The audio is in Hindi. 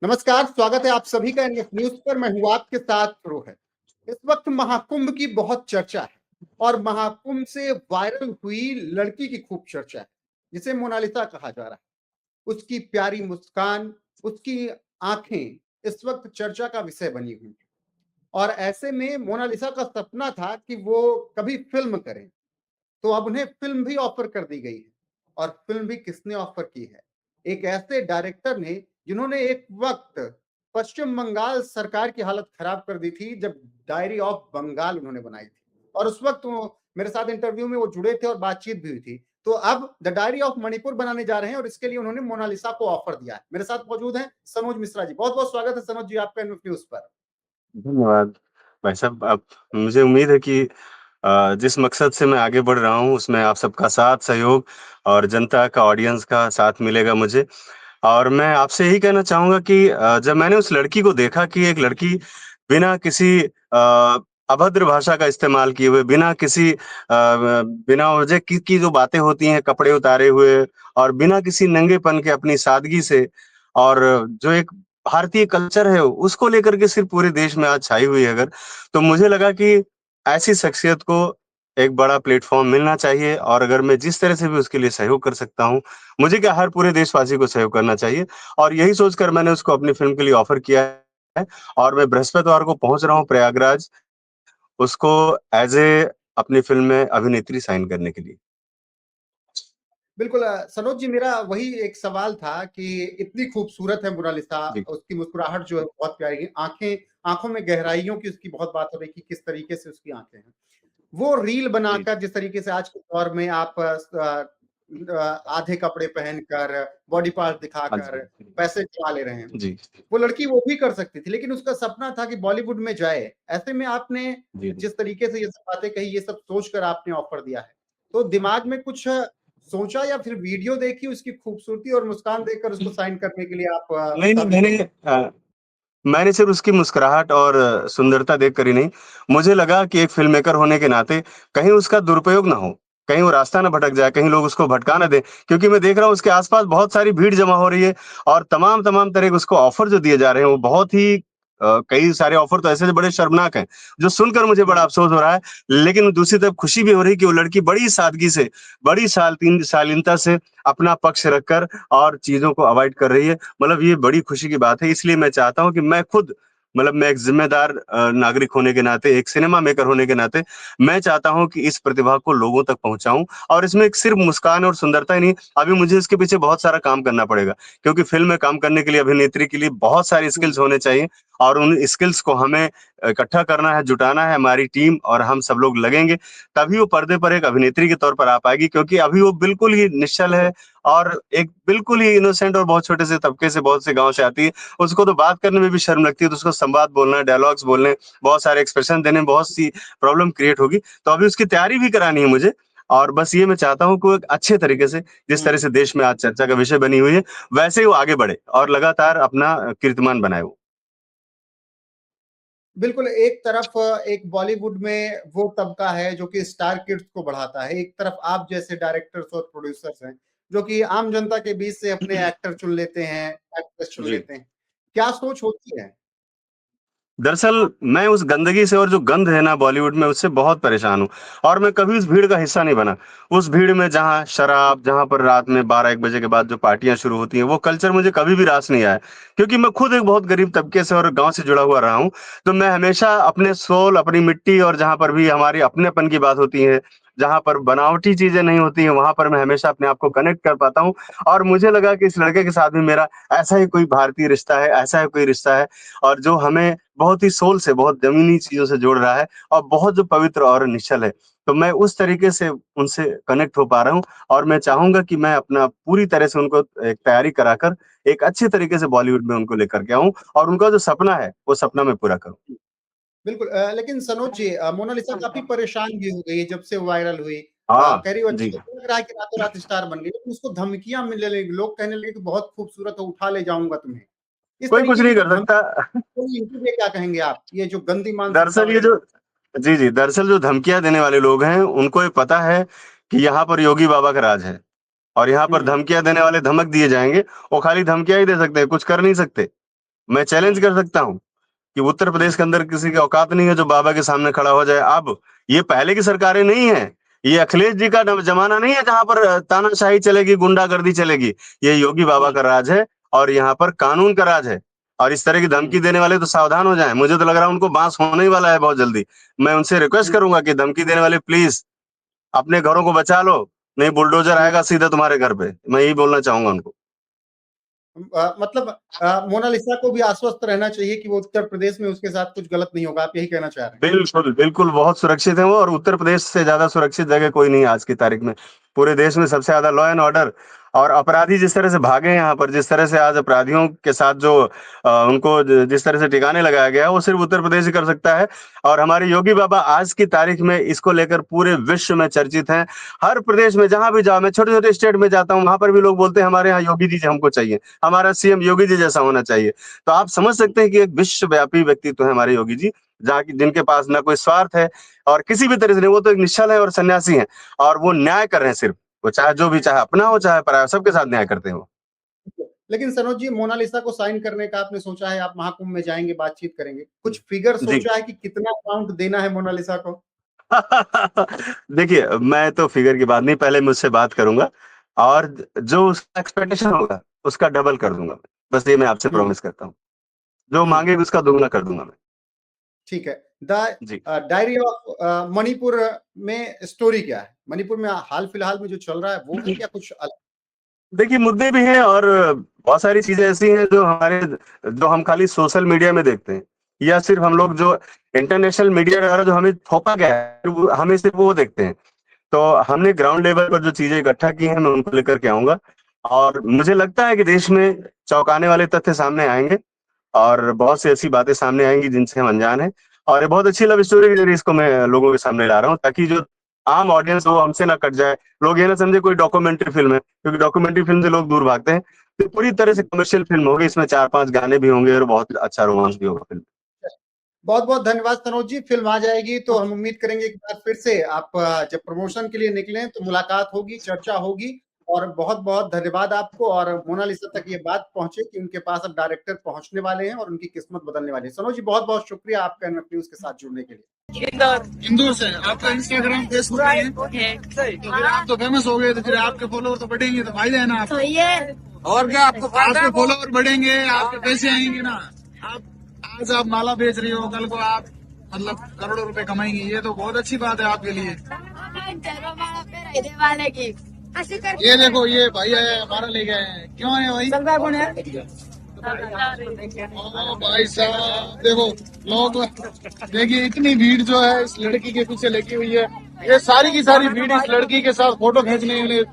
नमस्कार, स्वागत है आप सभी का एनएस न्यूज़ पर। मैं हूँ आपके साथ रोहित। इस वक्त महाकुंभ की बहुत चर्चा है और महाकुंभ से वायरल हुई लड़की की खूब चर्चा है, जिसे मोनालिसा कहा जा रहा है। उसकी प्यारी मुस्कान, उसकी आँखें इस वक्त चर्चा का विषय बनी हुई हैं और ऐसे में मोनालिसा का सपना था कि वो कभी फ़िल्म करें। तो अब उन्हें फ़िल्म भी ऑफ़र कर दी गई है और फ़िल्म भी किसने ऑफ़र की है? एक ऐसे डायरेक्टर ने जिन्होंने एक वक़्त पश्चिम बंगाल सरकार की हालत ख़राब कर दी थी जब डायरी ऑफ बंगाल उन्होंने बनाई थी और उस वक़्त वो मेरे साथ इंटरव्यू में वो जुड़े थे और बातचीत भी हुई थी। तो अब द डायरी ऑफ मणिपुर बनाने जा रहे हैं और इसके लिए उन्होंने मोनालिसा को ऑफ़र दिया है। मेरे साथ मौजूद हैं सनोज मिश्रा जी। बहुत-बहुत स्वागत है सनोज जी आपका एनएस न्यूज़ पर। धन्यवाद। भाई साहब आप मुझे उम्मीद है कि जिस मकसद से मैं आगे बढ़ रहा हूँ उसमें आप सबका साथ, सहयोग और जनता का, ऑडियंस का साथ मिलेगा मुझे। और मैं आपसे यही कहना चाहूँगा कि जब मैंने उस लड़की को देखा कि एक लड़की बिना किसी अभद्र भाषा का इस्तेमाल किए हुए, बिना किसी बिना वजह की जो बातें होती हैं, कपड़े उतारे हुए और बिना किसी नंगेपन के अपनी सादगी से और जो एक भारतीय कल्चर है, उसको लेकर के सिर्फ़ पूरे देश में आज छाई हुई है अगर, तो मुझे लगा कि ऐसी शख्सियत को एक बड़ा प्लेटफ़ॉर्म मिलना चाहिए और अगर मैं जिस तरह से भी उसके लिए सहयोग कर सकता हूँ, मुझे क्या हर पूरे देशवासी को सहयोग करना चाहिए और यही सोचकर मैंने उसको अपनी फ़िल्म के लिए ऑफ़र किया है और मैं बृहस्पतिवार को पहुँच रहा हूँ प्रयागराज, उसको ऐज़ अपनी फ़िल्म में अभिनेत्री साइन करने के लिए। बिल्कुल सनोज जी मेरा वही एक सवाल था कि इतनी खूबसूरत है मोनालिसा, जी, उसकी मुस्कुराहट जो है बहुत प्यारी है, आँखों में गहराइयों की उसकी बहुत बात हो रही कि किस तरीके से उसकी आँखें हैं। वो रील जी, बनाकर जिस तरीके से आज के दौर में आप आधे कपड़े पहनकर, बॉडी पार्ट हाँ दिखाकर जी। पैसे कमा ले रहे हैं। जी, वो लड़की वो भी कर सकती थी, लेकिन उसका सपना था कि बॉलीवुड में जाए। ऐसे में आपने जी, जी। जिस तरीके से ये सब बातें कही, ये सब सोचकर आपने ऑफ़र दिया है। तो दिमाग में कुछ सोचा या फिर वीडियो देखी उसकी खूबसूरती और मुस्कान देखकर उसको साइन करने के लिए आप नहीं, नहीं साबित हो मैंने गए? मैंने सिर्फ़ उसकी मुस्कुराहट और सुंदरता देखकर ही नहीं, मुझे लगा कि एक फ़िल्म मेकर होने के नाते कहीं उसका दुरुपयोग ना हो, कहीं वो रास्ता ना भटक जाए, कहीं लोग उसको भटका ना दें। क्योंकि मैं देख रहा हूँ उसके आस-पास बहुत सारी भीड़ जमा हो रही है और तमाम-तमाम तरह के उसको ऑफ़र जो दिए जा रहे हैं, वो बहुत ही कई सारे ऑफ़र तो ऐसे बड़े शर्मनाक हैं, जो सुनकर मुझे बड़ा हुँ। अफ़सोस हो रहा है। लेकिन दूसरी तरफ खुशी भी हो रही है कि वो लड़की बड़ी सादगी से, बड़ी शालीनता से अपना पक्ष रखकर और चीज़ों को अवॉइड कर रही है। मतलब ये बड़ी खुशी की बात है, इसलिए मैं चाहता हूँ कि मैं खुद मतलब मैं एक ज़िम्मेदार नागरिक होने के नाते, एक सिनेमा मेकर होने के नाते, मैं चाहता हूँ कि इस प्रतिभा को लोगों तक पहुँचाऊँ और इसमें एक सिर्फ़ मुस्कान और सुंदरता ही नहीं, अभी मुझे इसके पीछे बहुत सारा काम करना पड़ेगा। क्योंकि फ़िल्म में काम करने के लिए अभिनेत्री के लिए बहुत सारी हुँ। स्किल्स होने चाहिए और उन स्किल्स को हमें इकट्ठा करना है, जुटाना है, हमारी टीम और हम सब लोग लगेंगे, तभी वो पर्दे पर एक अभिनेत्री के तौर पर आ पाएगी क्योंकि अभी वो बिल्कुल ही निश्चल है और एक बिल्कुल ही इनोसेंट और बहुत छोटे से तबके से, बहुत से गाँव से आती है। उसको तो बात करने में भी शर्म लगती है, तो उसको संवाद बोलना, डायलॉग्स बोलने, बहुत सारे एक्सप्रेशन देने में बहुत सी प्रॉब्लम क्रिएट होगी। तो अभी उसकी तैयारी भी करानी है मुझे और बस ये मैं चाहता हूँ कि वो एक अच्छे तरीके से, जिस तरह हुँ। से देश में आज चर्चा का विषय बनी हुई है, वैसे ही वो आगे बढ़े और लगातार अपना कीर्तिमान बनाए वो। बिल्कुल, एक तरफ एक बॉलीवुड में वो तबका है जो कि स्टार किड्स को बढ़ाता है, एक तरफ आप जैसे डायरेक्टर्स और प्रोड्यूसर्स हैं, जो कि आम जनता के बीच से अपने एक्टर चुन लेते हैं, एक्ट्रेस चुन जी। लेते हैं। क्या सोच होती है? दरअसल मैं उस गंदगी से और जो गंध है ना बॉलीवुड में उससे बहुत परेशान हूँ और मैं कभी उस भीड़ का हिस्सा नहीं बना। उस भीड़ में जहाँ शराब, जहाँ पर रात में 12-1 बजे के बाद जो पार्टियाँ शुरू होती हैं, वो कल्चर मुझे कभी भी रास नहीं आया। क्योंकि मैं खुद एक बहुत गरीब तबके से और गाँव से जुड़ा हुआ रहा हूँ, तो मैं हमेशा अपने सोल, अपनी मिट्टी और जहाँ पर भी हमारी अपनेपन की बात होती है, जहाँ पर बनावटी चीज़ें नहीं होती हैं, वहाँ पर मैं हमेशा अपने आप को कनेक्ट कर पाता हूँ और मुझे लगा कि इस लड़के के साथ भी मेरा ऐसा ही कोई भारतीय रिश्ता है, ऐसा ही कोई रिश्ता है और जो हमें बहुत ही सोल से, बहुत ज़मीनी चीज़ों से जोड़ रहा है और बहुत जो पवित्र और निश्चल है। तो मैं उस तरीके से उनसे कनेक्ट हो पा रहा हूँ और मैं चाहूँगा कि मैं अपना पूरी तरह से उनको एक तैयारी कराकर एक अच्छे तरीके से बॉलीवुड में उनको लेकर के आऊँ और उनका जो सपना है, वो सपना मैं पूरा करूँ। बिल्कुल लेकिन सनोज जी मोनालिसा काफ़ी परेशान भी हो गई है जब से वायरल हुई। हाँ, कह रही वो जी। अच्छी लग रहा है कि रातों-रात स्टार बन गई, लेकिन उसको धमकियाँ मिलने लगी, लोग कहने लगे कि बहुत खूबसूरत हो, उठा ले जाऊँगा तुम्हें। इस कोई कुछ तरीके की नहीं जो कर धमकी सकता। इनके लिए क्या कहेंगे आप? ये जो गंदी मानसिकता दरअसल ये वाले जो लोग जी, जी, दरअसल जो धमकियाँ देने वाले लोग हैं, उनको ये पता है कि यहाँ पर योगी बाबा का राज है और यहाँ पर हुँ, धमकियाँ देने वाले धमक दिए जाएँगे, वो खाली धमकियाँ ही दे सकते हैं, कुछ कर नहीं सकते। मैं चैलेंज कर सकता हूँ कि उत्तर प्रदेश के अंदर किसी की औकात नहीं है जो बाबा के सामने खड़ा हो जाए। अब ये पहले की सरकारें नहीं है, ये अखिलेश जी का जमाना नहीं है जहां पर तानाशाही चलेगी, गुंडागर्दी चलेगी। ये योगी बाबा का राज है और यहाँ पर कानून का राज है। और इस तरह की धमकी देने वाले तो सावधान हो जाएं। मुझे तो लग रहा है उनको बांस होने ही वाला है बहुत जल्दी। मैं उनसे रिक्वेस्ट करूंगा कि धमकी देने वाले प्लीज अपने घरों को बचा लो, नहीं बुलडोजर आएगा सीधा तुम्हारे घर पे। मैं यही बोलना चाहूंगा उनको। मतलब मोनालिसा को भी आश्वस्त रहना चाहिए कि वो उत्तर प्रदेश में उसके साथ कुछ गलत नहीं होगा, आप यही कहना चाह रहे हैं? बिल्कुल, बिल्कुल बहुत सुरक्षित है वो, और उत्तर प्रदेश से ज़्यादा सुरक्षित जगह कोई नहीं है आज की तारीख में। पूरे देश में सबसे ज़्यादा लॉ एंड ऑर्डर और अपराधी जिस तरह से भागे हैं यहाँ पर, जिस तरह से आज अपराधियों के साथ जो उनको जिस तरह से ठिकाने लगाया गया है, वो सिर्फ उत्तर प्रदेश ही कर सकता है। और हमारे योगी बाबा आज की तारीख में इसको लेकर पूरे विश्व में चर्चित हैं। हर प्रदेश में जहाँ भी जाओ, मैं छोटे-छोटे स्टेट में जाता हूँ, वहाँ पर भी लोग बोलते हैं हमारे यहाँ योगी जी हमको चाहिए, हमारा सीएम योगी जी जैसा होना चाहिए। तो आप समझ सकते हैं कि एक विश्वव्यापी व्यक्तित्व है हमारे योगी जी, जहाँ की जिनके पास ना कोई स्वार्थ है और किसी भी तरह से नहीं। वो तो एक निश्चल है और सन्यासी हैं, और वो न्याय कर रहे हैं सिर्फ। वो चाहे जो भी, चाहे अपना हो चाहे पराया, सबके साथ न्याय करते हैं वो। लेकिन सनोज जी, मोनालिसा को साइन करने का आपने सोचा है, आप महाकुंभ में जाएंगे, बातचीत करेंगे, कुछ फिगर जी। सोचा है कि कितना अमाउंट देना है मोनालिसा को? देखिए, मैं तो फिगर की बात नहीं, पहले मुझसे बात करूंगा और जो उसका एक्सपेक्टेशन होगा उसका डबल कर दूंगा मैं। बस ये मैं आपसे हम्म प्रॉमिस करता हूँ। जो हम्म मांगेगी उसका दुगना कर दूंगा मैं। ठीक है। द जी। डायरी ऑफ मणिपुर में स्टोरी क्या है? मणिपुर में हाल फिलहाल में जो चल रहा है वो है या कुछ अलग? देखिए, मुद्दे भी हैं और बहुत सारी चीजें ऐसी हैं जो हम खाली सोशल मीडिया में देखते हैं, या सिर्फ हम लोग जो इंटरनेशनल मीडिया द्वारा जो हमें थोपा गया है हमें सिर्फ वो देखते हैं। तो हमने ग्राउंड लेवल पर जो चीजें इकट्ठा की हैं मैं उनको लेकर के आऊंगा, और मुझे लगता है कि देश में चौंकाने वाले तथ्य सामने आएंगे और बहुत सी ऐसी बातें सामने आएंगी जिनसे हम अनजान हैं। और ये बहुत अच्छी लव स्टोरी के जरिए इसको मैं लोगों के सामने ला रहा हूँ, ताकि जो आम ऑडियंस हो हमसे ना कट जाए, लोग ये ना समझे कोई डॉक्यूमेंट्री फिल्म है, क्योंकि डॉक्यूमेंट्री फिल्म से लोग दूर भागते हैं। तो पूरी तरह से कमर्शियल फिल्म होगी, इसमें 4-5 गाने भी होंगे और बहुत अच्छा रोमांस भी होगा फिल्म। बहुत-बहुत धन्यवाद सनोज जी। फ़िल्म आ जाएगी तो हम उम्मीद करेंगे एक बार फिर से आप जब प्रमोशन के लिए निकलें तो मुलाकात होगी, चर्चा होगी। और बहुत-बहुत धन्यवाद आपको, और मोनालिसा तक ये बात पहुँचे कि उनके पास अब डायरेक्टर पहुँचने वाले हैं और उनकी किस्मत बदलने वाली है। सनोज जी, बहुत-बहुत शुक्रिया आपका एनएफ न्यूज़ के साथ जुड़ने के लिए। इंदौर से। आपका इंस्टाग्राम फेसबुक है, तो फिर आप तो फेमस हो गए, तो फिर आपके फॉलोअर तो बढ़ेंगे, तो फायदा है ना आप। तो ये और क्या, आपके फॉलोअर बढ़ेंगे, आपके पैसे आएंगे ना। आप आज आप माला बेच रही हो, कल को आप मतलब करोड़ों रुपए कमाएंगे, ये तो बहुत अच्छी बात है आपके लिए। वाले की ये देखो, ये भाई आया हमारा ले गए हैं। क्यों है भाई? ओ भाई साहब, देखो लोग, देखिए इतनी भीड़ जो है इस लड़की के पीछे लगी हुई है। ये सारी की सारी भीड़ इस लड़की के साथ फोटो खींचने के लिए